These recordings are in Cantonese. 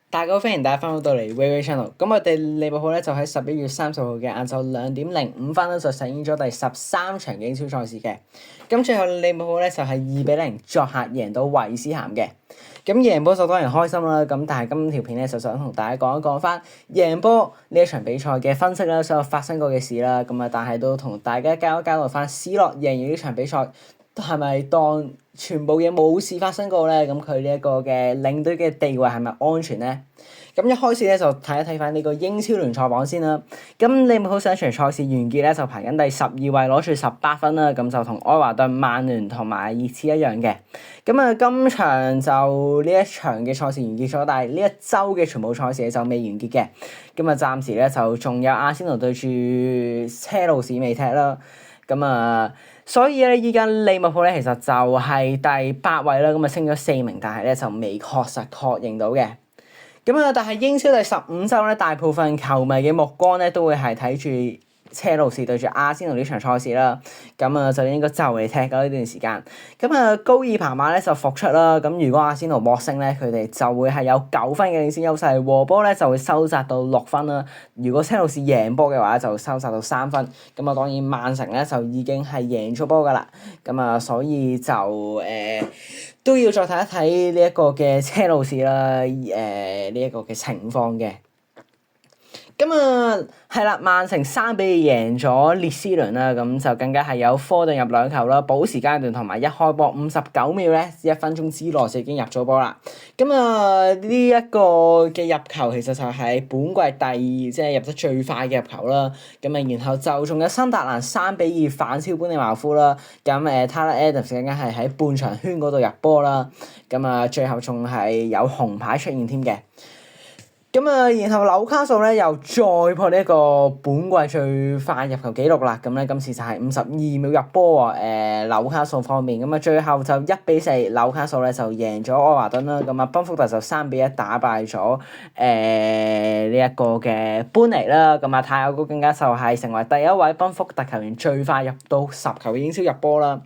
大家好，歡迎大家翻到嚟 VV Channel。咁我哋利物浦咧就喺11月30號嘅晏晝2:05咧就上演咗第13場英超賽事嘅。咁最後利物浦咧就係2-0作客贏到韋斯咸嘅。咁贏波就當然開心啦。咁但係今條片咧就想同大家講一講翻贏波呢一場比賽嘅分析啦，所有發生過嘅事啦。咁啊，但係都同大家交代翻斯洛贏完呢場比賽係咪當全部嘢冇事發生過咧？咁佢呢一個嘅領隊嘅地位係咪安全咧？咁一開始咧就睇一睇翻呢個英超聯賽榜先啦。咁利物浦上一場賽事完結咧就排緊第12位，攞住18分啦。咁就同愛華頓、曼聯同埋熱刺一樣嘅。咁啊，今場就呢一場嘅賽事完結咗，但係呢一周嘅全部賽事就未完結嘅。咁啊，暫時咧就仲有阿仙奴對住車路士未踢啦。咁啊，所以咧依家利物浦咧其實就係第8位啦。咁啊升咗4名，但係咧就未確認到嘅。咁啊，但係英超第15週咧，大部分球迷嘅目光咧都會係睇住車路士對住阿仙奴呢場賽事啦。咁啊，就應該就嚟踢㗎呢段時間。咁啊，高爾爬馬咧就復出啦。咁如果阿仙奴獲勝咧，佢哋就會係有9分嘅領先優勢，和波咧就會收窄到6分啦。如果車路士贏波嘅話，就收窄到3分。咁啊，當然曼城咧就已經係贏咗波㗎啦。咁啊，所以就都要再睇一睇呢一個嘅車路士啦，呢一個嘅情況嘅。咁啊，係啦，曼城3-2贏咗列斯聯啦，咁就更加係有科頓入2球啦，補時階段同埋一開波59秒咧，1分鐘之內就已經入咗波啦。咁啊，呢一個嘅入球其實就係本季第2，即係入得最快嘅入球啦。咁啊，然後就仲有新特蘭3-2反超般尼茅夫啦。咁Tyler Adams 更加係喺半場圈嗰度入波啦。咁啊，最後仲係有紅牌出現添嘅。咁啊，然後紐卡素咧又再破呢一個本季最快入球紀錄啦。咁咧今次就係52秒入波喎。紐卡素方面，咁啊最後就1-4，紐卡素咧就贏咗愛華頓啦。咁啊，賓福特就3-1打敗咗呢一個嘅般尼啦。咁啊，泰亞高更加就係成為第一位賓福特球員最快入到10球嘅英超入波啦。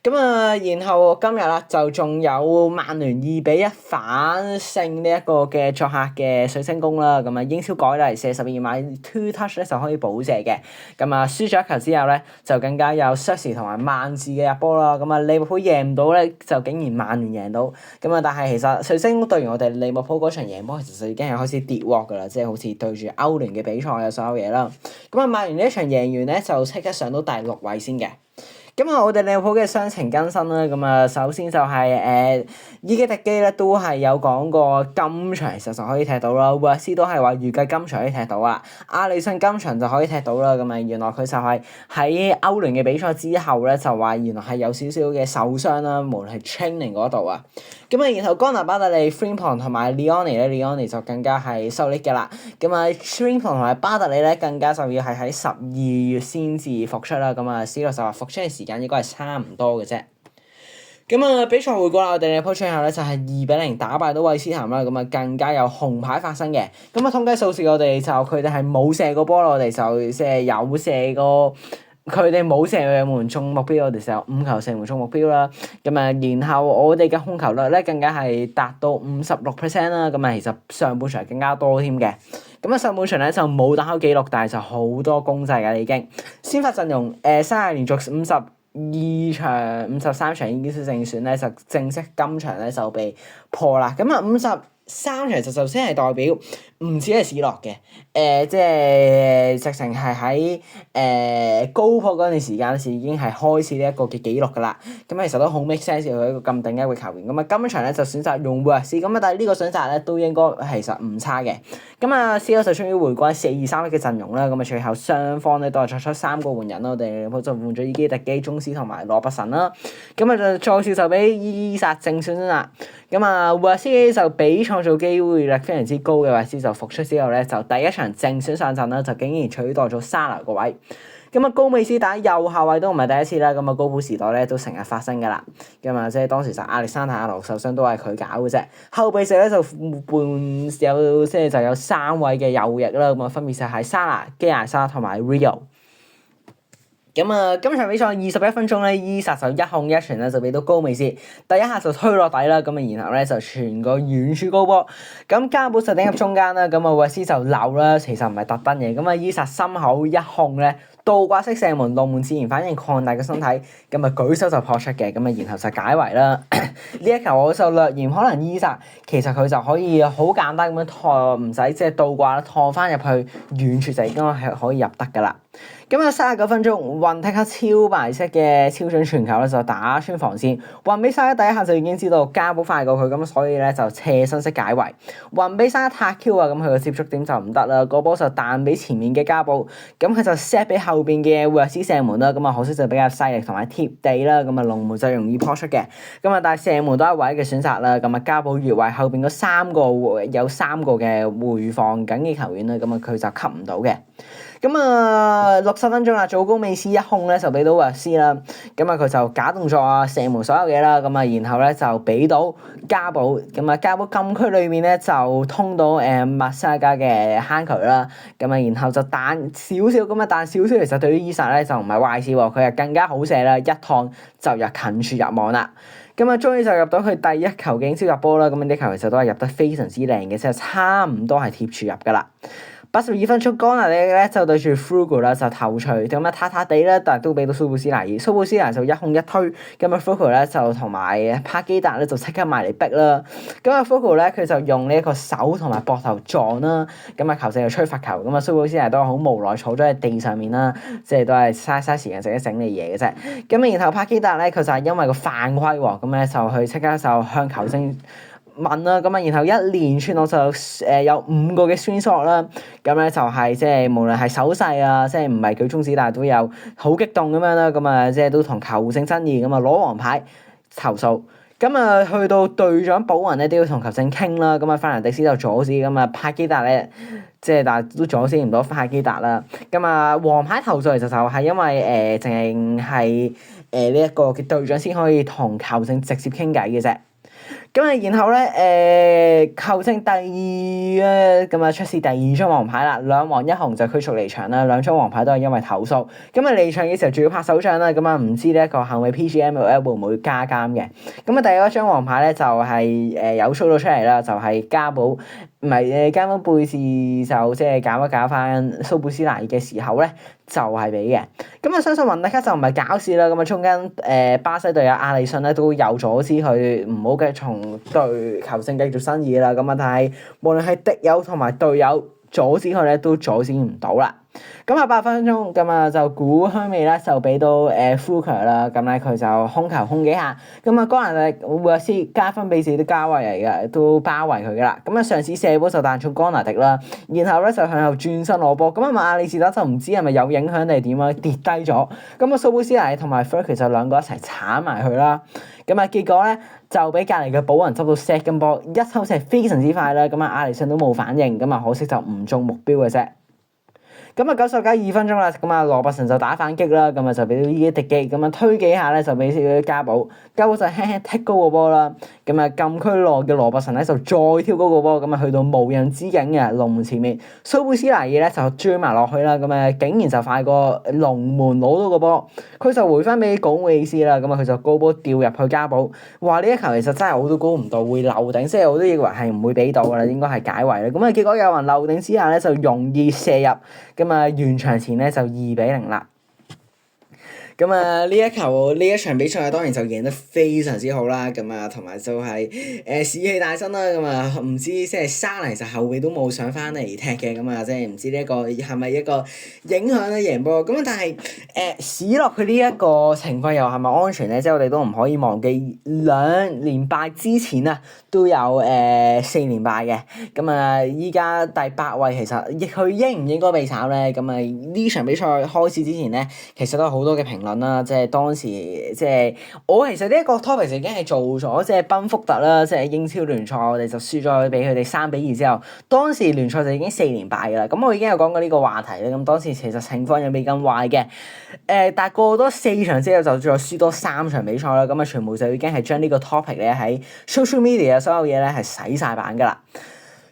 咁啊，然後今日啦就仲有曼聯2-1反勝呢一個嘅作客嘅水晶宮啦。咁啊，英超改例射12碼 two touch 咧就可以補射嘅。咁啊，輸咗1球之後咧，就更加有爵士同埋曼治嘅入波啦。咁啊，利物浦贏唔到咧，就竟然曼聯贏到。咁啊，但係其實水晶宮對完我哋利物浦嗰場贏波，其實已經係開始跌鑊㗎啦，即係好似對住歐聯嘅比賽啊，所有嘢啦。咁啊，曼聯呢一場贏完咧，就即刻上到第6位先嘅。咁啊，我哋利物浦嘅傷情更新啦。咁啊，首先就係伊基迪基咧都係有講過今場其實就可以踢到啦。沃斯都係話預計今場可以踢到啦。阿里遜今場就可以踢到啦。咁啊，原來佢就係喺歐聯嘅比賽之後咧，就話原來係有少少嘅受傷啦，無論係 training 嗰度啊。咁啊，然後岡拿巴特利、Frimpong 同埋 Leone 就更加係受力嘅啦。咁啊，Frimpong 同埋巴特利咧更加就要係喺12月先至復出啦。咁啊，斯洛就話復出嘅時間應該係差唔多嘅啫。咁啊，比賽回顧啦，我哋利物浦最後咧就係2-0打敗到韋斯咸啦。咁啊，更加有紅牌發生嘅。咁啊，統計數字我哋就佢哋係冇射過波啦，我哋就即係有射過。佢哋冇射門中目標，我哋就有5球射門中目標啦。咁啊，然後我哋嘅控球率咧更加係達到56%啦。咁啊，其實上半場更加多添嘅。咁啊，上半場咧就冇打開紀錄，但係就好多攻勢㗎已經。先發陣容3日連續52場、53場英超正選咧，就正式今場咧就被破啦。咁啊，53場就先係代表唔止係史諾嘅，即係直情係喺高普嗰段時間時已經係開始呢一個嘅紀錄㗎啦。咁其實都好 make sense 佢一個咁頂級嘅球員。咁啊，今場咧就選擇用沃斯，咁啊，但係呢個選擇咧都應該其實唔差嘅。咁啊，C.O. 就終於回歸4-2-3-1嘅陣容啦。咁啊，最後雙方咧都係作出3個換人啦。我哋就換咗伊基迪基、中斯同埋羅伯臣啦。咁啊，就再次就俾伊薩正選啦。咁啊，沃斯就俾創造機會率非常之高嘅沃斯就復出之後咧，就第一場正選上陣啦，就竟然取代咗沙拿個位。咁啊，高美斯打右後衛都唔係第一次啦。咁啊，高普時代咧都成日發生㗎啦。咁啊，即係當時就亞歷山大阿奴受傷都係佢搞嘅啫。後備席咧就有3位嘅右翼啦。咁啊，分別就係沙拿、基亞沙同埋 Rio。咁啊，今場比賽21分鐘咧，伊薩就1控1傳咧，就俾到高美斯，第一下就推落底啦，咁啊，然後咧就傳個遠處高波，咁加寶就頂入中間啦，咁啊，韋斯就漏啦，其實唔係特登嘅，咁啊，伊薩心口一控咧，倒掛式射門，龍門自然反應擴大個身體，咁啊舉手就撲出嘅，咁啊，然後就解圍啦。呢一球我就略嫌可能伊薩其實佢就可以好簡單咁樣拖，唔使即係倒掛啦，拖翻入去遠處就應該係可以入得㗎啦。咁啊，39分鐘，雲踢克超白色嘅超準傳球咧，就打穿防線。雲比沙第一下就已經知道加寶快過佢，咁所以咧就斜身式解圍。雲比沙太 Q 啊，咁佢個接觸點就唔得啦，個波就彈俾前面嘅加寶，咁佢就 set 俾後邊嘅韋斯射門啦，咁啊可惜就比較細力同埋貼地啦，咁啊龍門就容易撲出嘅。咁啊，但係射門都係唯一嘅選擇啦，咁啊加寶越位後邊嗰有三個嘅回防緊嘅球員啦，咁啊佢就吸唔到嘅。咁啊，60分鐘啦，祖高美斯一控咧就俾到韋斯啦，咁啊佢就假動作啊、射門所有嘢啦，咁啊然後咧就俾到加寶，咁啊加寶禁區裏面咧就通到麥沙加嘅坑渠啦，咁啊然後就彈少少咁啊，彈少少其實對於伊薩咧就唔係壞事喎，佢係更加好射啦，一趟就入近處入網啦。咁啊，終於就入到佢第一球嘅英超入波啦，咁呢球其實都係入得非常之靚嘅，即係差唔多係貼柱入噶啦。82分鐘，岡拿迪咧就對住 Frugal 啦，就頭槌咁啊，塌塌地啦，但係都俾到蘇布斯拿爾。蘇布斯拿就一控一推，咁啊 Frugal 咧就同埋帕基達咧就即刻埋嚟逼啦。咁啊 Frugal 咧佢就用呢一個手同埋膊頭撞啦，咁啊球證就吹罰球，咁啊蘇布斯拿都好無奈坐咗喺地上面啦，即係都係嘥時間自己整理嘢嘅啫。咁啊然後帕基達咧佢就係因為個犯規喎，咁咧就去即刻就向球證問啦，咁啊，然後一連串我就有5個嘅 screenshot 啦，咁咧就係即係無論係手勢啊，即係唔係舉中指，但係都有好激動咁樣啦，咁啊即係都同球證爭議，咁啊攞黃牌投訴，咁啊去到隊長保雲咧都要同球證傾啦，咁啊法蘭迪斯就阻止，咁啊帕基達咧即係但係都阻止唔到帕基達啦，咁啊黃牌投訴其實就係因為淨係呢一個嘅隊長先可以同球證直接傾偈嘅啫。咁啊，然後咧，球證咁啊出示第二張黃牌啦，2黃1紅就驅逐離場啦，2張黃牌都係因為投訴。咁啊離場嘅時候仲要拍手掌啦，咁啊唔知呢一個後尾 PGMOL 會唔會加監嘅？咁啊第二張黃牌咧就係有 show 到出嚟啦，就係加寶唔係加寶貝士就即係搞翻蘇布斯拿爾嘅時候咧。就係俾嘅，咁啊相信雲迪克就唔係搞事啦，咁啊中間巴西隊友阿里遜咧都有阻止佢唔好繼續同對球證繼續生意啦，咁啊但係無論係敵友同埋隊友阻止佢咧都阻止唔到啦。咁啊8分鐘，咁啊就古香味咧就俾到Fuker 啦，咁咧佢就控球控幾下，咁啊岡拿迪韋斯加分俾自己啲加位嚟嘅，都包圍佢噶啦。咁啊上次射波就彈中岡拿迪啦，然後咧就向後轉身攞波，咁啊馬里士達就唔知係咪有影響定係點樣跌低咗，咁啊蘇布斯拿同埋 Fuker 就兩個一齊鏟埋佢啦，咁啊結果咧就俾隔離嘅保雲執到 set 金波，一抽射非常之快啦，咁啊阿里遜都冇反應，咁啊可惜就唔中目標嘅啫。咁啊2分鐘啦，咁啊羅伯臣就打反擊啦，咁啊就俾到伊迪基，咁啊推幾下咧就俾少少加寶就輕輕踢高個波啦，咁啊禁區內嘅羅伯臣咧就再挑高個波，咁啊去到無人之境嘅龍門前面，蘇布斯拿爾咧就追埋落去啦，咁啊竟然就快過龍門攞到個波，佢就回翻俾高美斯啦，咁啊佢就高波掉入去加寶，哇呢一球其實真係我都估唔到會漏頂，即係我都以為係唔會俾到噶啦，應該係解圍啦，咁啊結果有人漏頂之下咧就容易射入，咁啊完場前咧就2-0啦。咁啊呢一場比賽當然就贏得非常之好啦，咁啊同埋就係士氣大增啦，咁啊唔知即係沙尼就後備都冇上翻嚟踢嘅，咁啊即係唔知呢一個係咪一個影響咧贏波，咁啊但係史諾佢呢一個情況又係咪安全咧？即係我哋都唔可以忘記2連敗之前啊都有4連敗嘅，咁啊依家第8位其實佢應唔應該被炒咧？咁啊呢場比賽開始之前咧，其實都有好多嘅評論啦，即係當時即係我其實呢一個 topic 已經係做咗，即係賓福特啦，即係英超聯賽我哋就輸咗俾佢哋3-2之後，當時聯賽就已經4連敗㗎啦。咁我已經有講過呢個話題咧，咁當時其實情況又未咁壞嘅，但係過多4場之後就再輸多3場比賽啦，咁啊全部就已經係將呢個 topic 咧喺 social media 所有嘢咧係洗晒版㗎啦。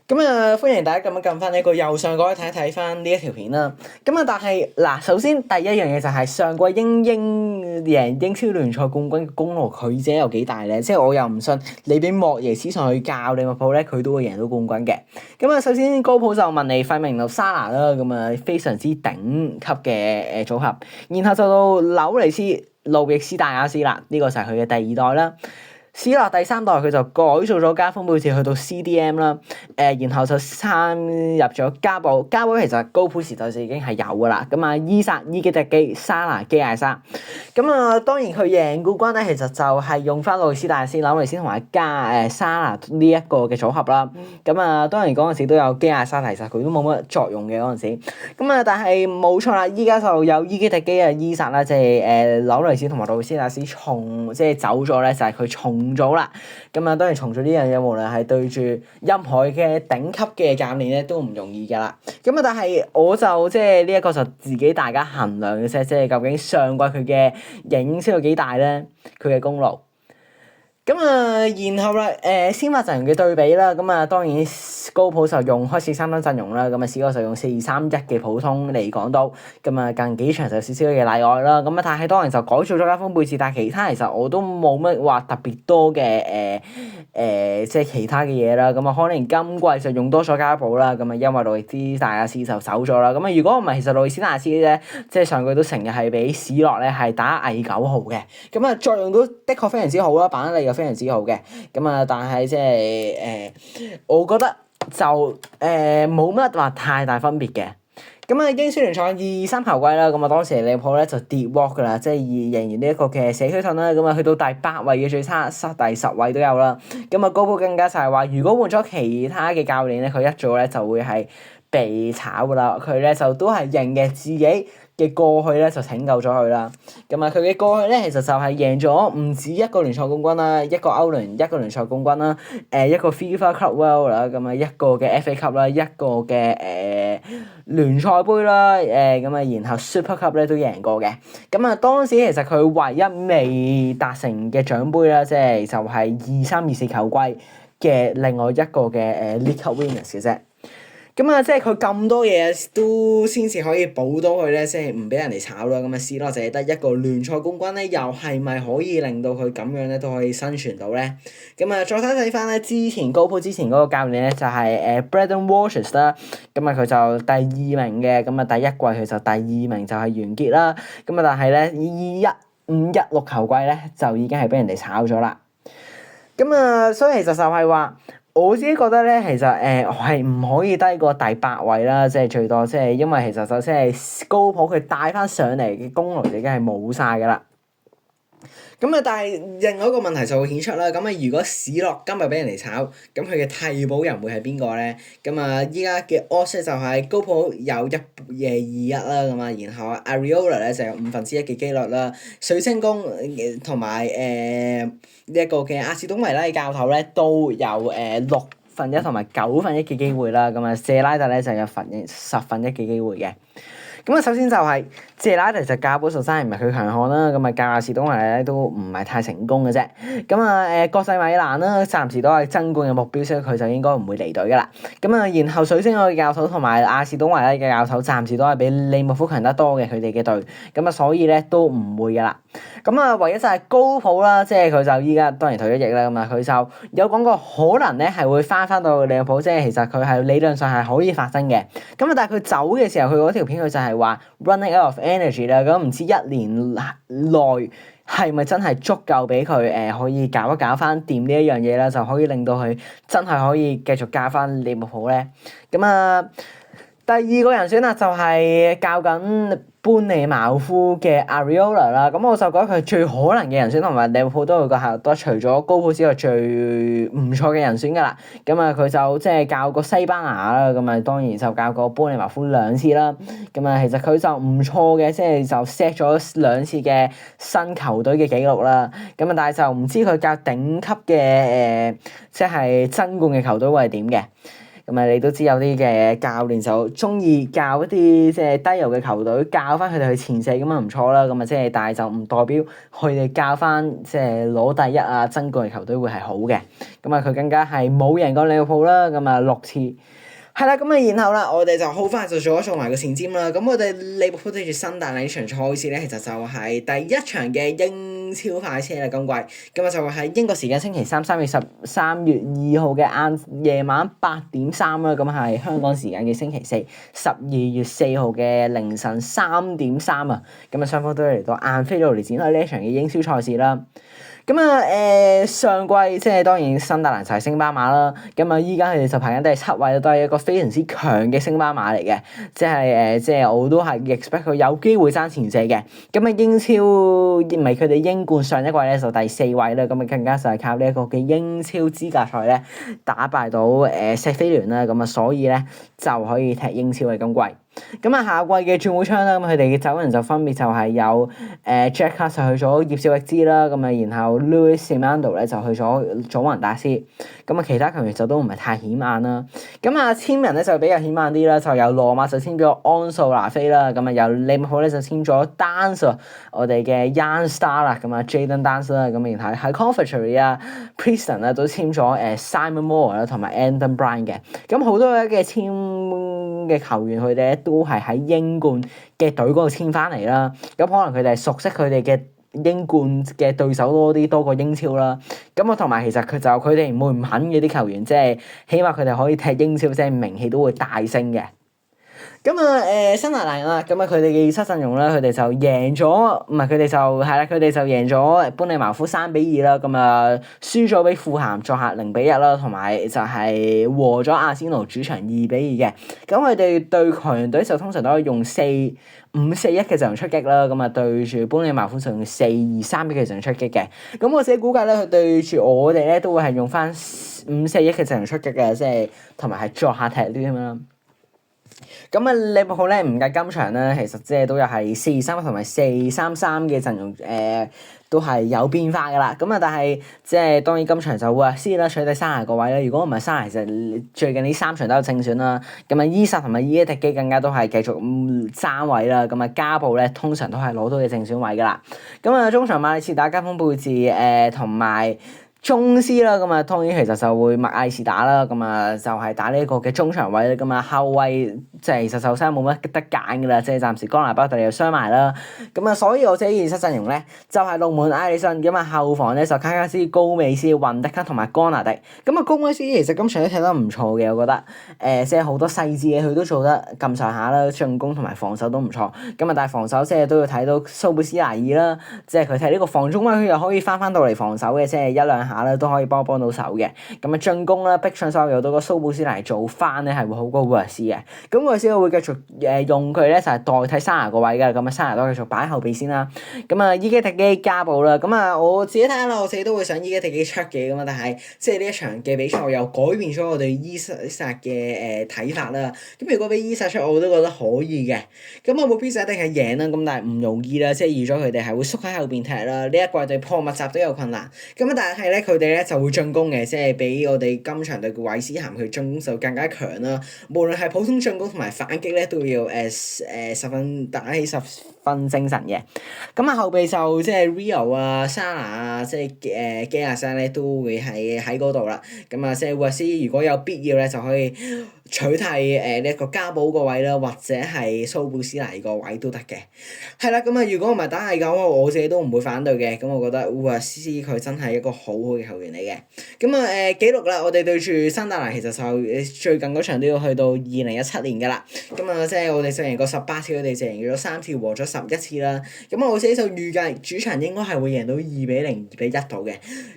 咁啊，歡迎大家撳翻呢個右上角睇一睇翻呢一條片啦。咁啊，但係嗱，首先第一樣嘢就係上季英贏英超聯賽冠軍嘅功勞，佢自己有幾大咧？即係我又唔信你俾莫耶斯上去教利物浦咧，佢都會贏到冠軍嘅。咁啊，首先高普就問你費明路沙拿啦，咁啊非常之頂級嘅組合。然後就到紐尼斯、路易斯大亞斯啦，呢個就係佢嘅第二代啦。史諾第三代佢就改造咗加豐貝治去到 CDM 啦，然後就參入咗加保其實高普時代就已經係有噶啦，咁啊伊薩、伊基迪基、沙拿、基艾莎，咁啊當然佢贏冠軍咧，其實就係用翻路易斯大師、紐尼斯同埋沙拿呢一個嘅組合啦，咁啊當然嗰陣時都有基艾莎，其實佢都冇乜作用嘅嗰陣時，咁啊但係冇錯啦，依家就有伊基迪基啊、伊薩啦，即係紐尼斯同埋路易斯大師走咗咧，就係佢重組啦，咁啊當然重組呢樣嘢，無論係對住任何嘅頂級嘅教練咧，都唔容易噶啦。咁啊，但係我就即係呢一個就自己大家衡量嘅啫，即係究竟上季佢嘅影響有幾大咧？佢嘅功勞。咁啊，然後啦，先發陣容嘅對比啦，咁啊當然高普就用開4-3-3陣容啦，咁啊史哥就用4-3-1嘅普通嚟講到，咁啊近幾場就有少少嘅例外啦，咁啊但係當然就改造咗加豐貝治，但係其他其實我都冇乜話特別多嘅即係其他嘅嘢啦，咁啊可能今季就用多咗加保啦，咁啊因為路易斯大亞斯就走咗啦，咁啊如果唔係，其實路易斯大亞斯咧，即係上季都成日係俾史諾咧係打偽9號嘅，咁啊作用都的確非常之好啦，把握力又非常之好嘅，咁啊但係即係我覺得就冇乜話太大分別嘅。咁啊，英超聯賽2-3球季啦，咁啊當時利物浦咧就跌鑊噶啦，即係仍然呢一個嘅社區盾啦，咁啊去到第8位嘅最差，第10位都有啦。咁啊高普更加就係話，如果換咗其他嘅教練咧，佢一早咧就會係被炒噶啦。佢咧就都係認嘅自己嘅過去咧就拯救咗佢啦。咁啊佢嘅過去咧其實就係贏咗唔止一個聯賽冠軍啦，一個歐聯一個聯賽冠軍啦，一個 FIFA Club World 啦，咁啊一個嘅 FA Cup 啦，一個嘅聯賽杯啦，咁啊然後 Super Cup 咧都贏過嘅。咁啊當時其實佢唯一未達成嘅獎杯啦，即係就係23-24球季嘅另外一個嘅League Cup Winners 嘅啫。咁啊，即係佢咁多嘢都先至可以補到佢咧，即係唔俾人哋炒啦。咁啊，史諾就係得一個聯賽冠軍咧，又係咪可以令到佢咁樣咧都可以生存到咧？咁啊，再睇翻咧，之前高普之前嗰個教練咧就係Brendan Rodgers 啦。咁啊，佢就第2名嘅，咁啊第一季佢就第2名就係完結啦。咁啊，但係咧15-16球季咧就已經係俾人哋炒咗啦。咁啊，所以其實就係話。我自己覺得咧，其實係唔可以低過第8位啦，即係最多，即係因為其實就即係高普佢帶翻上嚟嘅功勞已經係冇晒噶啦。咁啊，但係另外一個問題就會顯出啦。咁啊，如果史諾今日俾人哋炒，咁佢嘅替補人會係邊個咧？咁啊，依家嘅 odds 就係高普有1-2-1啦，咁啊，然後 Areola 咧就有1/5嘅機率啦。水晶宮同埋呢一個嘅阿士東維拉嘅教頭咧都有1/6同埋9/1嘅機會啦。咁啊，謝拉特咧就有10/1嘅機會嘅。咁啊，首先就係謝拉特就教保數山唔係佢強項啦，咁啊教阿士東維拉咧都唔係太成功嘅啫。咁啊國際米蘭啦，暫時都係爭冠嘅目標，所以佢就應該唔會離隊噶啦。咁啊，然後水晶宮嘅教頭同埋阿士東維拉嘅教頭暫時都係比利物浦強得多嘅佢哋嘅隊，咁啊所以咧都唔會噶啦。咁啊，唯一就係高普啦，即係佢就依家當然退咗役啦，咁啊佢就有講過可能咧係會翻到利物浦，即係其實佢係理論上係可以發生嘅。咁啊，但係佢走嘅時候，佢嗰條片佢就係話 running out of energy 啦，咁唔知1年內係咪真係足夠俾佢可以搞一搞翻掂呢一樣嘢啦，就可以令到佢真係可以繼續教翻利物浦咧。咁啊，第二個人選啊就係教緊般尼茅夫嘅 Areola 啦，咁我就覺得佢最可能嘅人選，同埋利物浦都有個效得除咗高普之外最唔錯嘅人選噶啦。咁啊，佢就即係教過西班牙啦，咁啊當然就教過般尼茅夫2次啦。咁啊，其實佢就唔錯嘅，即係就 set 咗2次嘅新球隊嘅紀錄啦。咁啊，但係就唔知佢教頂級嘅即係爭冠嘅球隊會係點嘅。咁啊，你都知有啲嘅教練就中意教一啲即係低游嘅球隊，教翻佢哋去前四咁啊唔錯啦。咁啊，即係但係就唔代表佢哋教翻即係攞第一啊爭冠嘅球隊會係好嘅。咁啊，佢更加係冇贏過利物浦啦。咁啊6次。係啦，咁啊，然後啦，我哋就好快就做埋個前瞻啦。咁我哋利物浦對住新大蘭呢場賽事咧，其實就係第一場嘅英超快車啦，今季。咁啊，就會喺英國時間星期三3月2號嘅夜晚8:3啦，咁係香港時間嘅星期四12月4號嘅凌晨3:3啊。咁啊，雙方都嚟到晏菲路嚟展開呢一場嘅英超賽事啦。咁啊，上季即係當然新特蘭就係升班馬啦。咁啊，依家佢哋就排緊第7位，都係一個非常之強嘅升班馬嚟嘅。即係我都係 expect 佢有機會爭前四嘅。咁啊，英超唔係佢哋英冠上一季咧就第4位啦。咁啊，更加就係靠呢一個嘅英超資格賽咧打敗到錫菲聯啦。咁啊，所以咧就可以踢英超嘅今季。咁啊，下季嘅轉會窗啦，咁佢哋嘅走人就分別就係有Jack Clarke 就去咗葉少域茲啦，咁啊，然後 Luis Simando 咧就去咗祖雲達斯，咁啊，其他球員就都唔係太顯眼啦。咁啊，簽人咧就比較顯眼啲啦，就由羅馬就簽咗安素拿菲啦，咁啊，由利物浦咧就簽咗 Danso 我哋嘅 Young Star 啦，咁啊 Jadon Danso 啦，咁然後喺 Coventry 啊 Preston 啊都簽咗Simon Moore 啦同埋 Adam Bryant 嘅，咁好多嘅簽嘅球員佢哋咧都係喺英冠嘅隊嗰度簽翻嚟啦，咁可能佢哋係熟悉佢哋嘅英冠嘅對手多過英超啦，咁啊同埋其實佢哋唔會唔肯嘅啲球員，即係起碼佢哋可以踢英超，即係名氣都會大升嘅。咁啊，新特蘭啦，咁啊佢哋嘅熱身陣容咧，佢哋就贏咗，唔係佢哋就係啦，佢哋就贏咗般尼茅夫3-2啦，咁啊輸咗俾富咸作客0-1啦，同埋就係和咗阿仙奴主場2-2嘅。咁佢哋對強隊就通常都可以用4-5-4-1嘅陣容出擊啦，咁啊對住般尼茅夫就用4-2-3-1嘅陣容出擊嘅。咁我自己估計咧，佢對住我哋咧都會係用翻5-4-1嘅陣容出擊嘅，即係同埋係作客踢啲咁樣。咁啊，利物浦咧唔計今場咧，其實即係都有係4-3同埋4-3-3嘅陣容，都係有變化噶啦。咁啊，但係即係當然今場就會先啦取締沙拿個位啦。如果唔係沙拿，其實最近呢3場都有正選啦。咁啊，伊薩同埋伊迪基更加都係繼續爭位啦。咁啊，加布咧通常都係攞到嘅正選位噶啦。咁啊，中場馬里切打、加豐貝治同埋中斯啦，咁啊，當然其實就會麥艾士打啦，咁啊就係打呢一個嘅中場位啦，咁啊後衞即係其實就真係冇乜得揀噶啦，即係暫時江拿巴特又傷埋啦，咁啊所以我自己熱身陣容咧就係龍門艾利遜，咁啊後防咧就卡卡斯、高美斯、雲迪克同埋江拿迪，咁啊高美斯其實今場都踢得唔錯嘅，我覺得即係好多細緻嘢佢都做得咁上下啦，進攻同埋防守都唔錯，咁啊但係防守即係都要睇到蘇布斯拿爾啦，即係佢踢呢個防中位佢又可以翻到嚟防守嘅，即係一兩下咧都可以幫到手嘅。咁啊進攻啦，逼上手又到個蘇布斯嚟做翻咧，係會好過韋斯嘅。咁韋斯我會繼續用佢咧，就係代替沙拿個位嘅。咁啊沙拿都繼續擺喺後備先啦。咁啊伊基迪基加布啦。咁啊我自己睇下啦，我自己都會想伊基迪基出嘅。咁啊但係即係呢一場嘅比賽又改變咗我對伊薩嘅睇法啦。咁如果俾伊薩出，我都覺得可以嘅。咁啊目標就一定係贏啦。咁但係唔容易啦，即係預咗佢哋係會縮喺後邊踢啦。呢一季對破密集都有困難。咁啊但係咧佢哋咧就會進攻嘅，即係比我哋今場對韋斯咸佢進攻就更加強啦。無論係普通進攻同埋反擊咧，都要十分打起十分精神嘅。咁啊後備就即係 Rio 啊、沙拿啊、即係基亞山咧都會喺嗰度啦。咁啊即係韋斯如果有必要咧，就可以取替呢一個加保個位啦，或者係蘇布斯尼個位都得嘅。係啦，咁啊如果唔係打係咁，我自己都唔會反對嘅。咁我覺得韋斯佢真係一個好好嘅球員嚟嘅。咁啊紀錄啦，我哋對住新特蘭其實就最近嗰場都要去到2017年㗎啦。咁啊即係我哋就贏過18次，佢哋就贏咗3次，和咗11次啦。咁我自己就預計主場應該係會贏到2-0、2-1度嘅。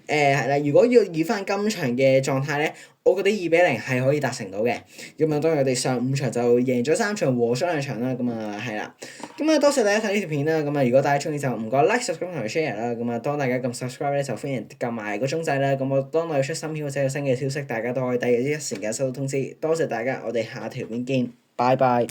係啦，如果要以翻今場嘅狀態咧，我覺得2-0係可以達成到嘅。咁啊當然我哋上5場就贏咗3場，和咗2場啦。咁啊係啦。咁啊多謝大家睇呢條片啦。咁啊如果大家中意就唔該 like、subscribe 同埋 share 啦。咁啊當大家撳 subscribe 咧就歡迎撳埋個鐘仔啦。咁我當我有出新片或者有新嘅消息，大家都可以第一時間收到通知。多謝大家，我哋下條片見，拜拜。